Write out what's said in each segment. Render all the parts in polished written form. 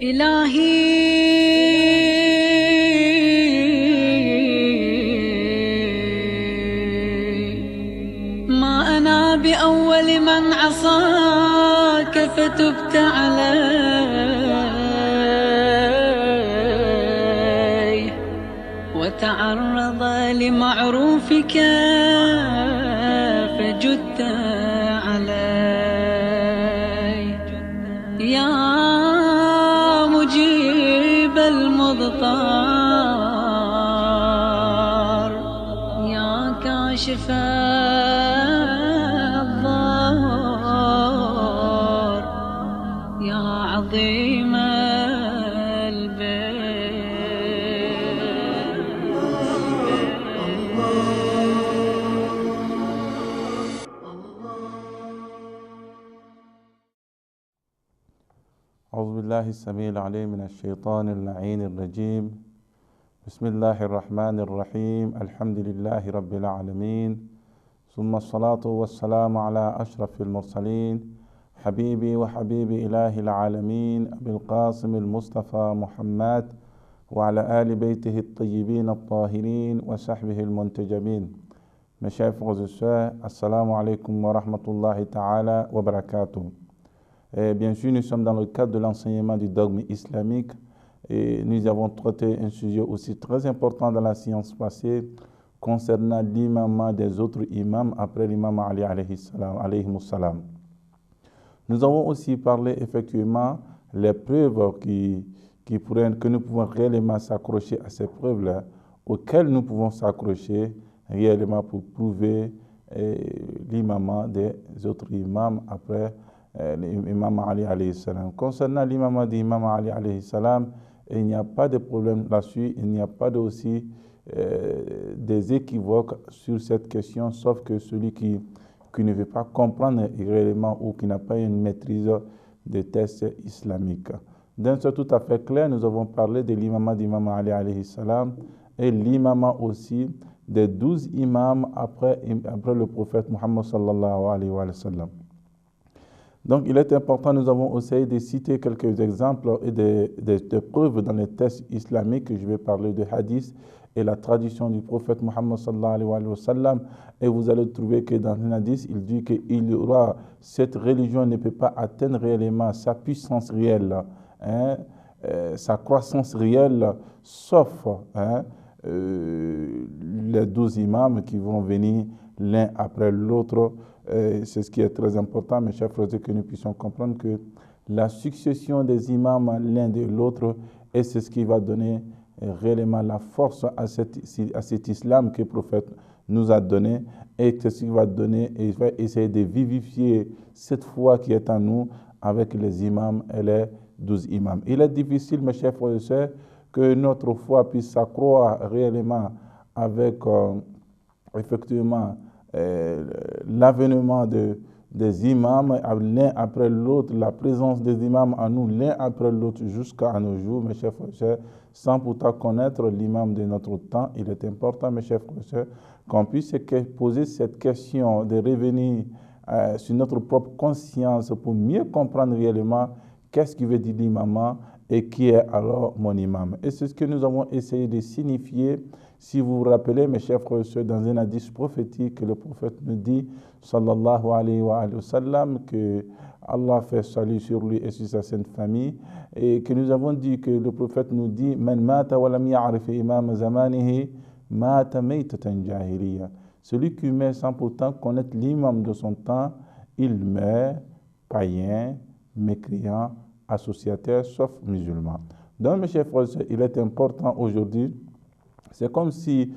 إلهي ما أنا بأول من عصاك فتبت علي وتعرض لمعروفك فجدت علي يا مجيب المضطر يا كاشف الضار يا عظيم البر. أعوذ بالله السميع العليم من الشيطان اللعين الرجيم. بسم الله الرحمن الرحيم. الحمد لله رب العالمين، ثم الصلاة والسلام على أشرف المرسلين حبيبي وحبيب إله العالمين أبي القاسم المصطفى محمد وعلى آل بيته الطيبين الطاهرين وصحبه المنتجبين. Mes chers frères et sœurs, assalamu alaikum wa rahmatullahi ta'ala wa barakatuh. Bien sûr, nous sommes dans le cadre de l'enseignement du dogme islamique et nous avons traité un sujet aussi très important dans la science passée concernant l'imam des autres imams après l'imam Ali alayhi salam. Nous avons aussi parlé effectivement les preuves que nous pouvons réellement s'accrocher à ces preuves-là, auxquelles nous pouvons s'accrocher réellement pour prouver l'imam des autres imams après l'imam Ali alayhi salam. Concernant l'imam d'imam Ali alayhi salam, il n'y a pas de problème là-dessus, il n'y a pas aussi des équivoques sur cette question, sauf que celui qui ne veut pas comprendre réellement ou qui n'a pas une maîtrise des textes islamiques. D'un sens tout à fait clair, nous avons parlé de l'imam d'imam Ali alayhi salam et l'imam aussi des 12 imams après le prophète Muhammad sallallahu alayhi wa sallam. Donc, il est important, nous avons essayé de citer quelques exemples et des preuves dans les textes islamiques. Je vais parler de hadith et la tradition du prophète Muhammad sallallahu alayhi wa sallam. Et vous allez trouver que dans un hadith, il dit que cette religion ne peut pas atteindre réellement sa puissance réelle, sa croissance réelle, sauf les 12 imams qui vont venir l'un après l'autre. C'est ce qui est très important, mes chers frères, que nous puissions comprendre que la succession des imams l'un de l'autre, et c'est ce qui va donner réellement la force à cet islam que le prophète nous a donné, et c'est ce qui va donner, et il va essayer de vivifier cette foi qui est en nous avec les imams et les 12 imams. Il est difficile, mes chers frères et sœurs, que notre foi puisse s'accroître réellement avec effectivement l'avènement des imams l'un après l'autre, la présence des imams en nous l'un après l'autre jusqu'à nos jours, mes chers frères, sans pourtant connaître l'imam de notre temps. Il est important, mes chers frères, qu'on puisse poser cette question de revenir sur notre propre conscience pour mieux comprendre réellement qu'est-ce qui veut dire l'imam et qui est alors mon imam. Et c'est ce que nous avons essayé de signifier. Si vous vous rappelez, mes chers frères et sœurs, dans un hadith prophétique, le prophète nous dit, sallallahu alayhi wa sallam, que Allah fait salut sur lui et sur sa sainte famille, et que nous avons dit que le prophète nous dit, man mata wa lam ya'rif imam zamanihi mata maytatan jahiliya. Celui qui meurt sans pourtant connaître l'imam de son temps, il meurt païen, mécréant, associateur, sauf musulman. Donc, mes chers frères et sœurs, il est important aujourd'hui. C'est comme si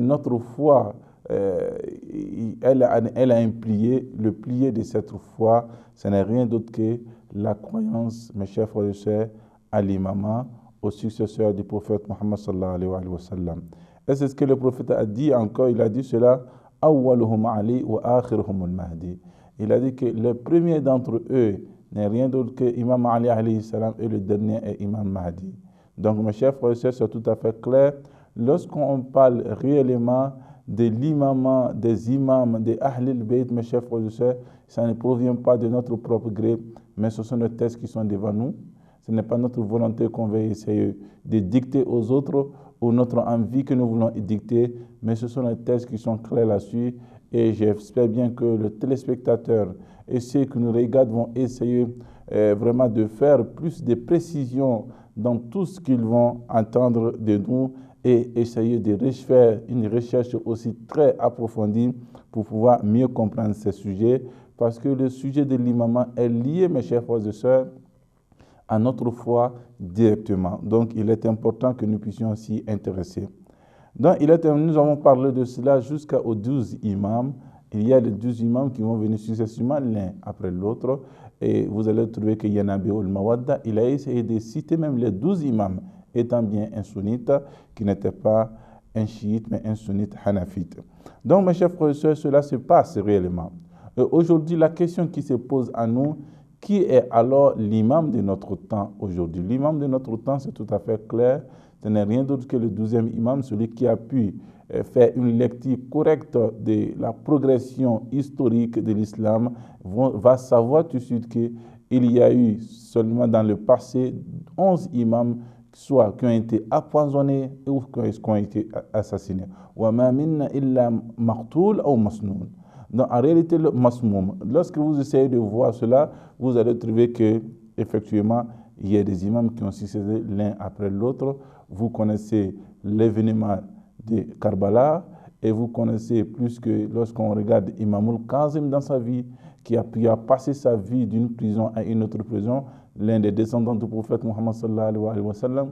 notre foi, elle a un plié. Le plié de cette foi, ce n'est rien d'autre que la croyance, mes chers frères et sœurs, à l'imam, au successeur du prophète Muhammad sallallahu alayhi wa sallam. Et c'est ce que le prophète a dit encore. Il a dit cela, « Awwaluhum Ali wa akhiruhum al-Mahdi ». Il a dit que le premier d'entre eux n'est rien d'autre que Imam Ali alayhi salam et le dernier est Imam Mahdi. Donc, mes chers frères et sœurs, c'est tout à fait clair. Lorsqu'on parle réellement de l'imam, des imams, des Ahlul Bayt, mes chers frères et sœurs, ça ne provient pas de notre propre gré, mais ce sont les textes qui sont devant nous. Ce n'est pas notre volonté qu'on va essayer de dicter aux autres ou notre envie que nous voulons dicter, mais ce sont les textes qui sont clairs là-dessus. Et j'espère bien que le téléspectateur et ceux qui nous regardent vont essayer vraiment de faire plus de précisions dans tout ce qu'ils vont entendre de nous et essayer de faire une recherche aussi très approfondie pour pouvoir mieux comprendre ces sujets, parce que le sujet de l'imam est lié, mes chers frères et sœurs, à notre foi directement. Donc, il est important que nous puissions s'y intéresser. Donc, nous avons parlé de cela jusqu'aux 12 imams. Il y a les 12 imams qui vont venir successivement l'un après l'autre. Et vous allez trouver que Yanabi al-Mawadda, il a essayé de citer même les 12 imams, étant bien un sunnite qui n'était pas un chiite, mais un sunnite hanafite. Donc, mes chers frères et sœurs, cela se passe réellement. Aujourd'hui, la question qui se pose à nous, qui est alors l'imam de notre temps aujourd'hui? L'imam de notre temps, c'est tout à fait clair. Ce n'est rien d'autre que le 12e imam, celui qui a pu faire une lecture correcte de la progression historique de l'islam, va savoir tout de suite qu'il y a eu seulement dans le passé 11 imams, soit qui ont été empoisonnés ou qui ont été assassinés. وَمَا مِنَّا إِلَّا مَقْتُولٌ أَوْ مَسْنُونٌ. Donc, en réalité, le masmoum, lorsque vous essayez de voir cela, vous allez trouver que effectivement, il y a des imams qui ont succédé l'un après l'autre. Vous connaissez l'événement de Karbala et vous connaissez plus que lorsqu'on regarde Imam al-Kazim dans sa vie, qui a passé sa vie d'une prison à une autre prison, l'un des descendants du prophète Muhammad sallallahu alayhi wa sallam.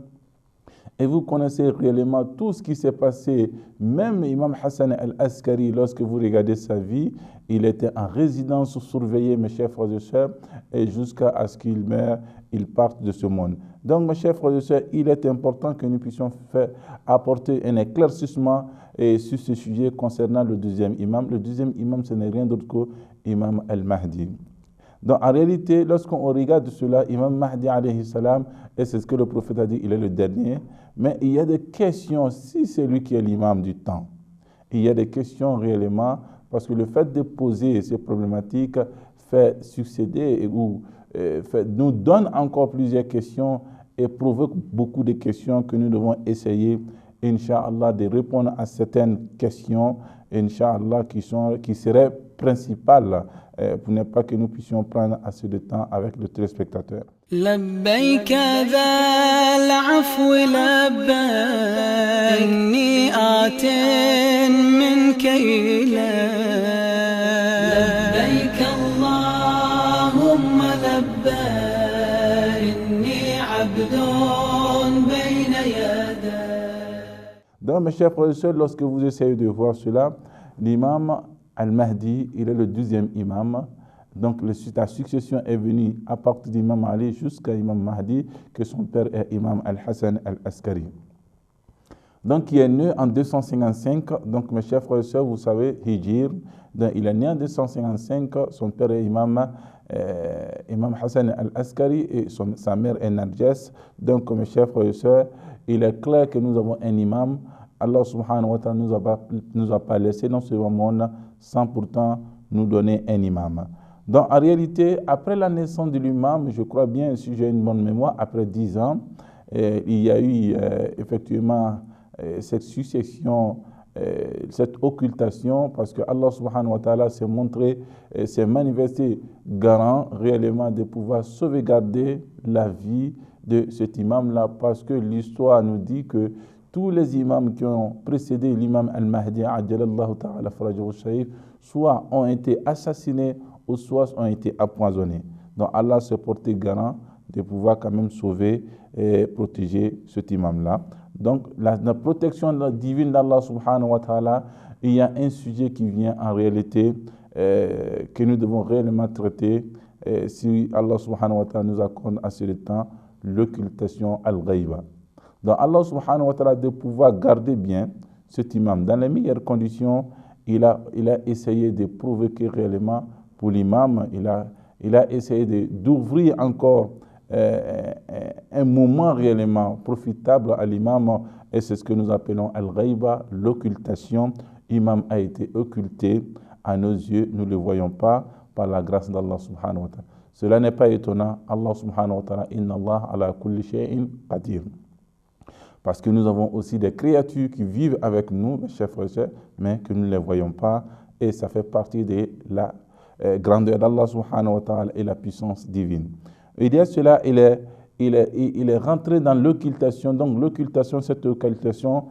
Et vous connaissez réellement tout ce qui s'est passé. Même Imam Hassan al-Askari, lorsque vous regardez sa vie, il était en résidence surveillée, mes chers frères et sœurs, et jusqu'à ce qu'il meure, il parte de ce monde. Donc, mes chers frères et sœurs, il est important que nous puissions apporter un éclaircissement sur ce sujet concernant le 12e imam. Le 12e imam, ce n'est rien d'autre que Imam al-Mahdi. Donc, en réalité, lorsqu'on regarde cela, Imam Mahdi alayhi salam, et c'est ce que le prophète a dit, il est le dernier, mais il y a des questions, si c'est lui qui est l'imam du temps. Il y a des questions réellement, parce que le fait de poser ces problématiques fait succéder ou nous donne encore plusieurs questions et provoque beaucoup de questions que nous devons essayer, Inch'Allah, de répondre à certaines questions, Inch'Allah, qui seraient principales pour ne pas que nous puissions prendre assez de temps avec le téléspectateur. لبيك ذا العفو لبيك إني آت منك إليك لبيك اللهم لبيك إني عبد بين يديك. Donc, mes chers frères et sœurs, lorsque vous essayez de voir cela, l'imam al-Mahdi, il est le 12e imam. Donc, la succession est venue à partir d'Imam Ali jusqu'à Imam Mahdi, que son père est Imam al-Hassan al-Askari. Donc, il est né en 255. Donc, mes chers frères et sœurs, vous savez, Hijr. Donc, il est né en 255. Son père est Imam Hassan al-Askari et sa mère est Narjas. Donc, mes chers frères et sœurs, il est clair que nous avons un imam. Allah subhanahu wa ta'ala nous a pas laissé dans ce monde sans pourtant nous donner un imam. Donc, en réalité, après la naissance de l'imam, je crois bien, si j'ai une bonne mémoire, après 10 ans, il y a eu effectivement cette succession, cette occultation, parce que Allah subhanahu wa ta'ala s'est manifesté garant réellement de pouvoir sauvegarder la vie de cet imam-là, parce que l'histoire nous dit que tous les imams qui ont précédé l'imam al-Mahdi, ajalallahu ta'ala farajahu sharif, soit ont été assassinés ou soit ont été empoisonnés. Donc Allah s'est porté garant de pouvoir quand même sauver et protéger cet imam-là. Donc la protection divine d'Allah subhanahu wa ta'ala, il y a un sujet qui vient en réalité que nous devons réellement traiter si Allah subhanahu wa ta'ala nous accorde assez de temps, l'occultation al-ghaiba. Donc Allah subhanahu wa ta'ala de pouvoir garder bien cet imam dans les meilleures conditions, il a essayé de provoquer réellement pour l'imam, il a essayé d'ouvrir encore un moment réellement profitable à l'imam, et c'est ce que nous appelons al-ghaiba, l'occultation. L'imam a été occulté à nos yeux, nous ne le voyons pas par la grâce d'Allah subhanahu wa ta'ala. Cela n'est pas étonnant. Allah subhanahu wa ta'ala, inna Allah ala kulli shay'in qadir. Parce que nous avons aussi des créatures qui vivent avec nous, mes chers frères et sœurs, mais que nous ne les voyons pas. Et ça fait partie de la grandeur d'Allah subhanahu wa ta'ala et la puissance divine. Et derrière cela, il est rentré dans l'occultation. Donc l'occultation, cette occultation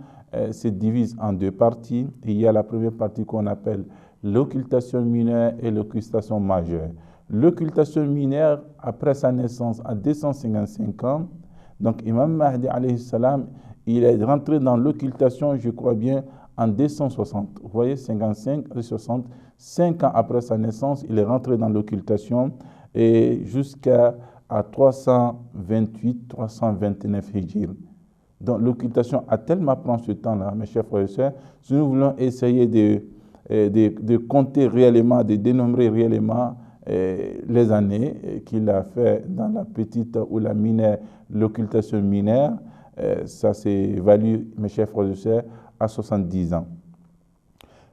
se divise en deux parties. Il y a la première partie qu'on appelle l'occultation mineure et l'occultation majeure. L'occultation mineure, après sa naissance à 255 ans, donc Imam Mahdi alayhi salam, il est rentré dans l'occultation, je crois bien, en 260. Vous voyez, 55 et 60, 5 ans après sa naissance, il est rentré dans l'occultation et jusqu'à 328, 329 Hijr. Donc l'occultation a tellement pris ce temps-là, mes chers frères et sœurs, si nous voulons essayer de compter réellement, de dénombrer réellement les années qu'il a fait dans la petite ou la mineure, l'occultation mineure, ça s'évalue, mes chers frères et sœurs, à 70 ans.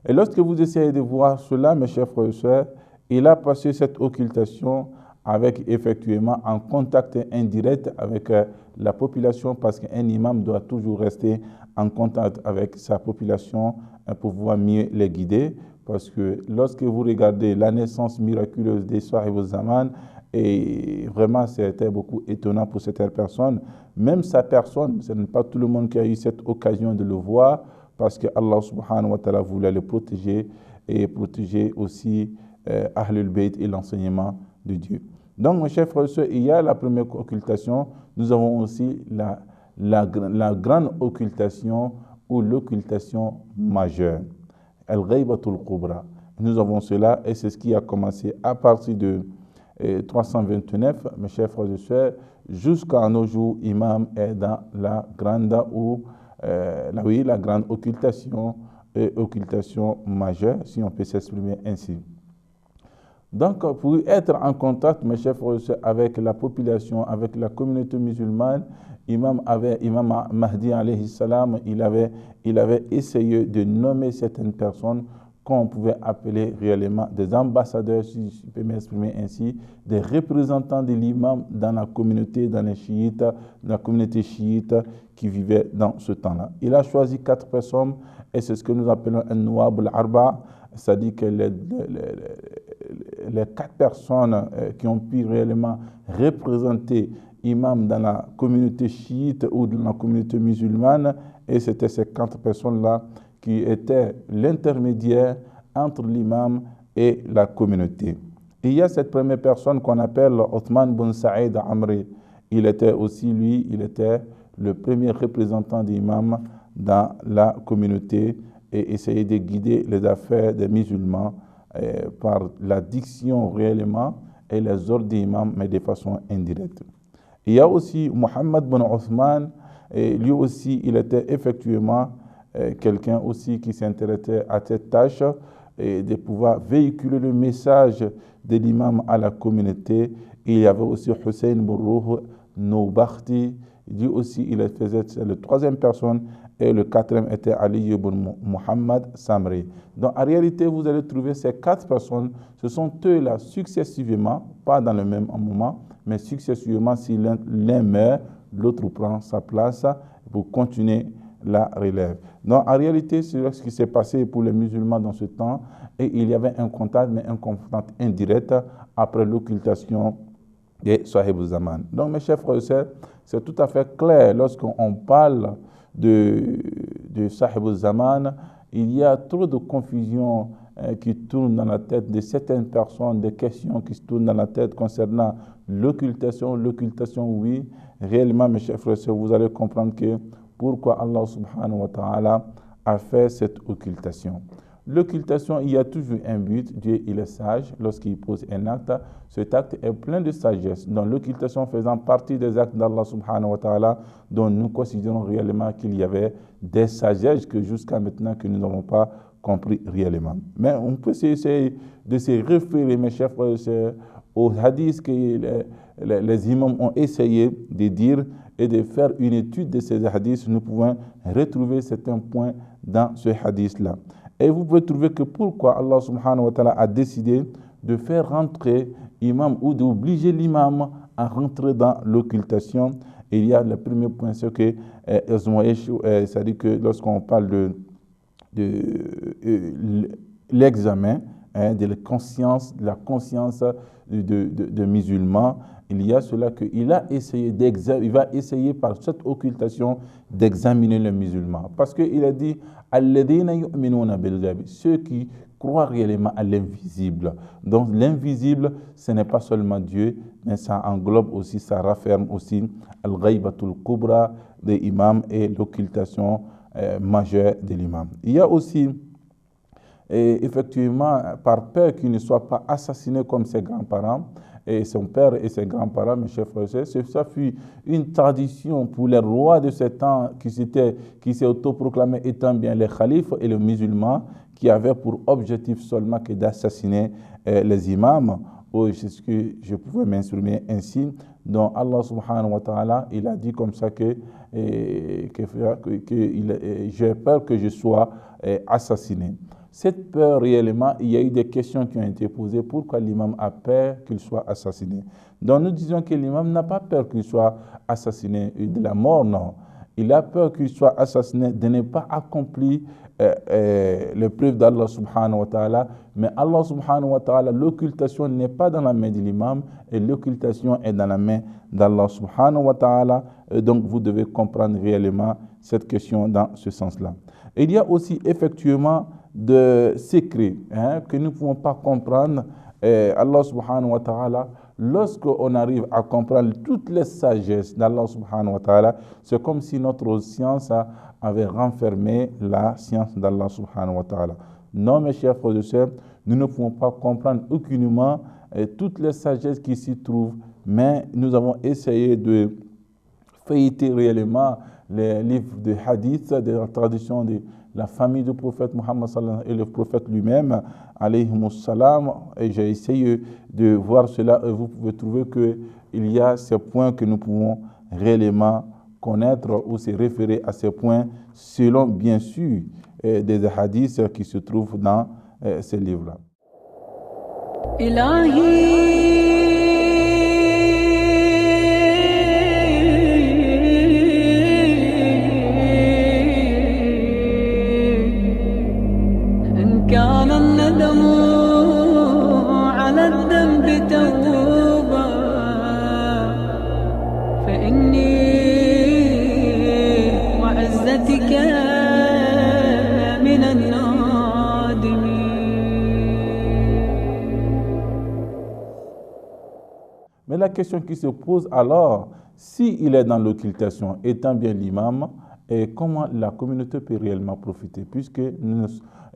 Et lorsque vous essayez de voir cela, mes chers frères et sœurs, il a passé cette occultation avec effectivement en contact indirect avec la population, parce qu'un imam doit toujours rester en contact avec sa population pour pouvoir mieux les guider. Parce que lorsque vous regardez la naissance miraculeuse des Sahib al-Zaman, et vraiment c'était beaucoup étonnant pour cette personne, même sa personne, ce n'est pas tout le monde qui a eu cette occasion de le voir, parce que Allah subhanahu wa ta'ala voulait le protéger et protéger aussi Ahlul Bayt et l'enseignement de Dieu. Donc, mes chers frères et sœurs, il y a la première occultation, nous avons aussi la grande occultation ou l'occultation majeure. Al-Ghaybatul Kubra. Nous avons cela et c'est ce qui a commencé à partir de 329, mes chers frères et sœurs, jusqu'à nos jours, Imam est dans la grande la grande occultation et occultation majeure, si on peut s'exprimer ainsi. Donc, pour être en contact, mes chers frères et sœurs, avec la population, avec la communauté musulmane, Imam Mahdi alayhi salam, il avait essayé de nommer certaines personnes qu'on pouvait appeler réellement des ambassadeurs, si je peux m'exprimer ainsi, des représentants de l'imam dans la communauté, dans les chiites, dans la communauté chiite qui vivait dans ce temps-là. Il a choisi 4 personnes et c'est ce que nous appelons un Nouab al-Arba, c'est-à-dire que les 4 personnes qui ont pu réellement représenter imam dans la communauté chiite ou dans la communauté musulmane, et c'était ces 4 personnes-là qui étaient l'intermédiaire entre l'imam et la communauté. Et il y a cette première personne qu'on appelle Othman bin Saïd Amri. Il était aussi, lui, il était le premier représentant d'imam dans la communauté et essayait de guider les affaires des musulmans par la diction réellement et les ordres d'imam, mais de façon indirecte. Il y a aussi Mohammed bin Othman, et lui aussi, il était effectivement quelqu'un aussi qui s'intéressait à cette tâche et de pouvoir véhiculer le message de l'imam à la communauté. Il y avait aussi Hussein bin Ruh Noubakhti, lui aussi, il faisait la 3e personne, et le 4e était Ali ibn Muhammad Samri. Donc en réalité, vous allez trouver ces 4 personnes, ce sont eux-là successivement, pas dans le même moment, mais successivement, si l'un meurt, l'autre prend sa place pour continuer la relève. Donc en réalité, c'est ce qui s'est passé pour les musulmans dans ce temps, et il y avait un contact, mais un contact indirect après l'occultation des Sahib al-Zaman. Donc mes chers frères et sœurs, c'est tout à fait clair lorsqu'on parle de Sahib al-Zaman, il y a trop de confusion qui tourne dans la tête de certaines personnes, des questions qui se tournent dans la tête concernant l'occultation. L'occultation, oui, réellement, mes chers frères et sœurs, vous allez comprendre que pourquoi Allah subhanahu wa ta'ala a fait cette occultation. L'occultation, il y a toujours un but. Dieu, il est sage lorsqu'il pose un acte. Cet acte est plein de sagesse. Donc l'occultation faisant partie des actes d'Allah subhanahu wa ta'ala, dont nous considérons réellement qu'il y avait des sagesses que jusqu'à maintenant que nous n'avons pas compris réellement. Mais on peut essayer de se référer, mes chers frères et sœurs, aux hadiths que les imams ont essayé de dire et de faire une étude de ces hadiths. Nous pouvons retrouver certains points dans ce hadith-là. Et vous pouvez trouver que pourquoi Allah subhanahu wa ta'ala a décidé de faire rentrer imam ou d'obliger l'imam à rentrer dans l'occultation. Il y a le premier point, c'est que c'est-à-dire que lorsqu'on parle de l'examen, de la conscience de musulmans, il y a cela qu'il a essayé il va essayer par cette occultation d'examiner les musulmans. Parce qu'il a dit ceux qui croient réellement à l'invisible. Donc l'invisible, ce n'est pas seulement Dieu, mais ça englobe aussi, ça rafferme aussi al-ghaybatul kubra des imams et l'occultation majeure de l'imam. Il y a aussi, effectivement, par peur qu'il ne soit pas assassiné comme ses grands-parents, et son père et ses grands-parents, mes chers frères et sœurs, ça fut une tradition pour les rois de ce temps qui s'est autoproclamé étant bien les khalifes et les musulmans, qui avaient pour objectif seulement que d'assassiner les imams. C'est ce que je pouvais m'exprimer ainsi. Donc Allah subhanahu wa ta'ala, il a dit comme ça que j'ai peur que je sois assassiné. Cette peur, réellement, il y a eu des questions qui ont été posées. Pourquoi l'imam a peur qu'il soit assassiné? Donc nous disons que l'imam n'a pas peur qu'il soit assassiné de la mort, non. Il a peur qu'il soit assassiné de ne pas accomplir les preuves d'Allah subhanahu wa ta'ala. Mais Allah subhanahu wa ta'ala, l'occultation n'est pas dans la main de l'imam et l'occultation est dans la main d'Allah subhanahu wa ta'ala. Donc vous devez comprendre réellement cette question dans ce sens-là. Il y a aussi effectivement de secrets que nous ne pouvons pas comprendre. Allah subhanahu wa ta'ala, lorsqu'on arrive à comprendre toutes les sagesses d'Allah subhanahu wa ta'ala, c'est comme si notre science avait renfermé la science d'Allah subhanahu wa ta'ala. Non, mes chers frères et sœurs, nous ne pouvons pas comprendre aucunement toutes les sagesses qui s'y trouvent, mais nous avons essayé de feuilleter réellement les livres de hadith, de la tradition de la famille du prophète Muhammad sallallahu alayhi wa sallam et le prophète lui-même, alayhi salam, et j'ai essayé de voir cela et vous pouvez trouver qu'il y a ces points que nous pouvons réellement connaître ou se référer à ces points selon bien sûr des hadiths qui se trouvent dans ces livres-là. كان الندم على الذنب توبة فإني وعزتك من النادمين. Mais la question qui se pose alors, s'il est dans l'occultation, étant bien l'imam, et comment la communauté peut réellement profiter, puisque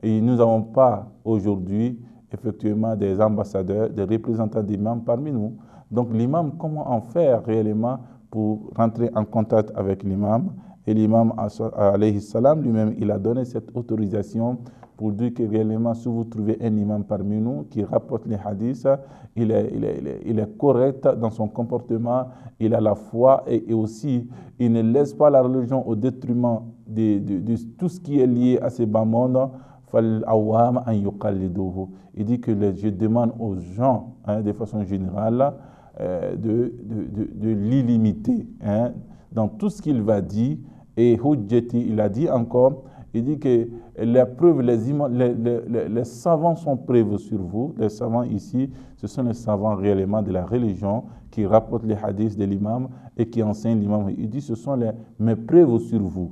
nous n'avons pas aujourd'hui effectivement des ambassadeurs, des représentants d'imams parmi nous. Donc l'imam, comment en faire réellement pour rentrer en contact avec l'imam? Et l'imam alayhi salam lui-même, il a donné cette autorisation pour dire que réellement, si vous trouvez un imam parmi nous qui rapporte les hadiths, il est correct dans son comportement, il a la foi et aussi il ne laisse pas la religion au détriment de tout ce qui est lié à ces bas mondes. Il dit que je demande aux gens, de façon générale, de l'illimiter dans tout ce qu'il va dire. Et Hujjati, il a dit encore, il dit que les preuves, les savants sont preuves sur vous. Les savants ici, ce sont les savants réellement de la religion qui rapportent les hadiths de l'imam et qui enseignent l'imam. Il dit, ce sont mes preuves sur vous.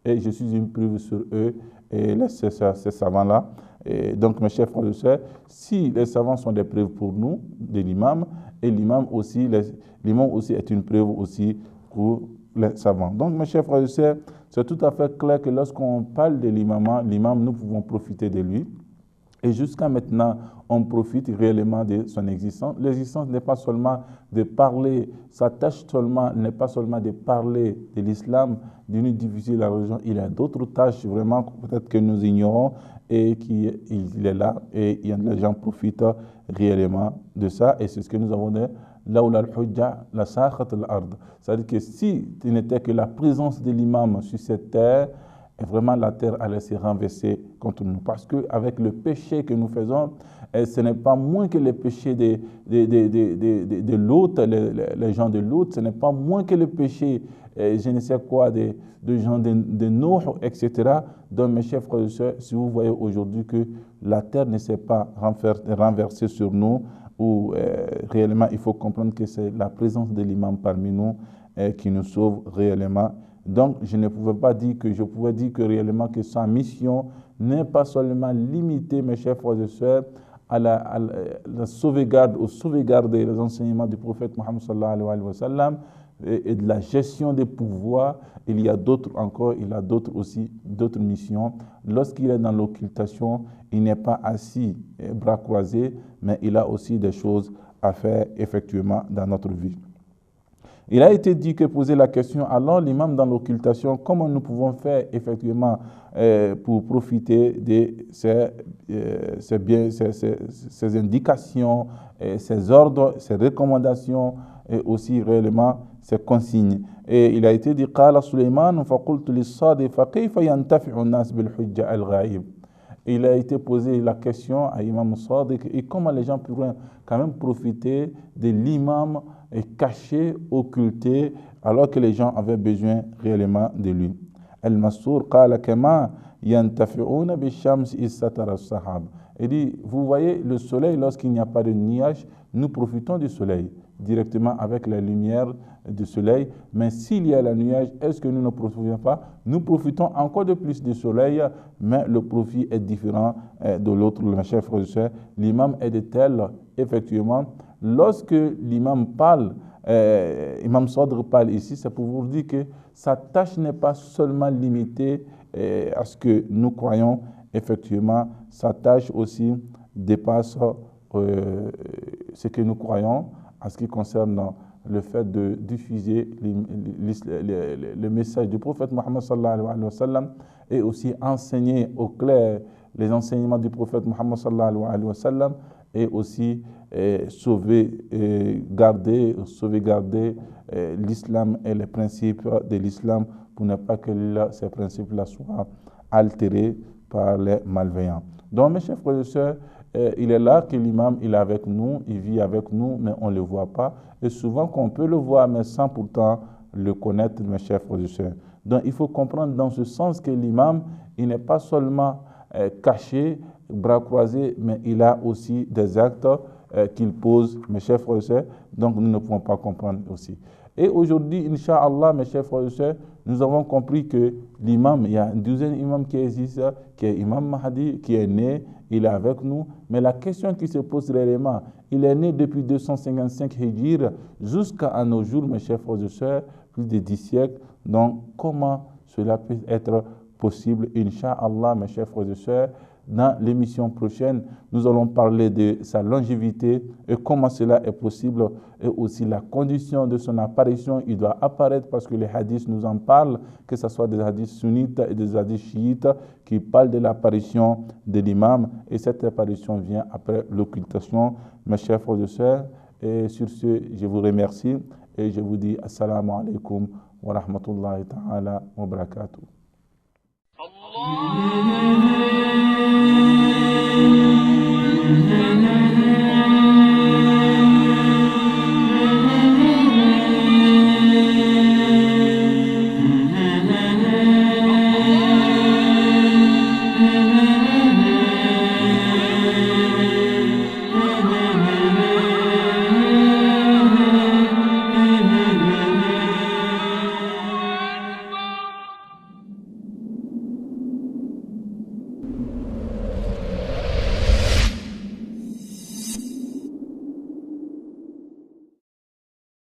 Et je suis une preuve sur eux et ces savants-là. Et donc, mes chers frères et sœurs, si les savants sont des preuves pour nous, de l'imam, et l'imam aussi est une preuve aussi pour les savants. Donc, mes chers frères et sœurs, c'est tout à fait clair que lorsqu'on parle de l'imam, nous pouvons profiter de lui. Et jusqu'à maintenant, on profite réellement de son existence. L'existence n'est pas seulement de parler, sa tâche n'est pas seulement de parler de l'islam, d'une diffuser la religion. Il y a d'autres tâches vraiment peut-être que nous ignorons et il est là et les gens profitent réellement de ça. Et c'est ce que nous avons dit. C'est-à-dire que si il n'était que la présence de l'imam sur cette terre, et vraiment la terre allait se renverser contre nous. Parce qu'avec le péché que nous faisons, Et ce n'est pas moins que les péchés de l'autre, les gens de l'autre, ce n'est pas moins que les péchés, je ne sais quoi, de gens de Nuh, etc. Donc, mes chers frères et sœurs, si vous voyez aujourd'hui que la terre ne s'est pas renversée sur nous, ou réellement il faut comprendre que c'est la présence de l'imam parmi nous qui nous sauve réellement. Donc, je ne pouvais pas dire que, je pouvais dire que réellement que sa mission n'est pas seulement limitée, mes chers frères et sœurs, à la sauvegarde, au sauvegarder les enseignements du prophète Mohammed sallallahu alayhi wa sallam et de la gestion des pouvoirs. Il y a d'autres encore, il a d'autres aussi, d'autres missions. Lorsqu'il est dans l'occultation, il n'est pas assis, bras croisés, mais il a aussi des choses à faire effectivement dans notre vie. Il a été dit que poser la question, alors l'imam dans l'occultation, comment nous pouvons faire effectivement pour profiter de ces indications, ces ordres, ces recommandations et aussi réellement ces consignes. Et il a été dit, قال سليمان فقلت للصاد فكيف ينتفع الناس بالحجة الغائب. Il a été posé la question à Imam Sadiq et comment les gens pourraient quand même profiter de l'imam caché, occulté, alors que les gens avaient besoin réellement de lui. Al-Massour قال كما ينتفعون بالشمس إذ ستر السحاب. Il dit, vous voyez le soleil, lorsqu'il n'y a pas de nuage, nous profitons du soleil directement avec la lumière du soleil. Mais s'il y a le nuage, est-ce que nous ne profitons pas? Nous profitons encore de plus du soleil, mais le profit est différent de l'autre. Mes chers frères et sœurs, l'imam est de tel, effectivement, lorsque l'imam parle, Imam Sadr parle ici, c'est pour vous dire que sa tâche n'est pas seulement limitée à ce que nous croyons, effectivement, sa tâche aussi dépasse ce que nous croyons en ce qui concerne le fait de diffuser le message du prophète Mohammed sallallahu alayhi wa sallam et aussi enseigner au clair les enseignements du prophète Mohammed sallallahu alayhi wa sallam et aussi sauvegarder l'islam et les principes de l'islam pour ne pas que ces principes-là soient altérés par les malveillants. Donc, mes chers frères et sœurs, il est là que l'imam, il est avec nous, il vit avec nous, mais on ne le voit pas. Et souvent qu'on peut le voir, mais sans pourtant le connaître, mes chers frères et sœurs. Donc, il faut comprendre dans ce sens que l'imam, il n'est pas seulement caché, bras croisés, mais il a aussi des actes qu'il pose, mes chers frères et sœurs. Donc, nous ne pouvons pas comprendre aussi. Et aujourd'hui, Inch'Allah, mes chers frères et sœurs, nous avons compris que l'imam, il y a un deuxième imam qui existe, qui est Imam Mahdi, qui est né, il est avec nous. Mais la question qui se pose réellement, il est né depuis 255 Hijr jusqu'à nos jours, mes chers frères et sœurs, plus de 10 siècles. Donc, comment cela peut être possible? Inch'Allah, mes chers frères et sœurs, dans l'émission prochaine, nous allons parler de sa longévité et comment cela est possible et aussi la condition de son apparition. Il doit apparaître parce que les hadiths nous en parlent, que ce soit des hadiths sunnites et des hadiths chiites qui parlent de l'apparition de l'imam et cette apparition vient après l'occultation. Mes chers frères et sœurs, et sur ce, je vous remercie et je vous dis assalamu alaikum wa rahmatullahi ta'ala wa barakatuh.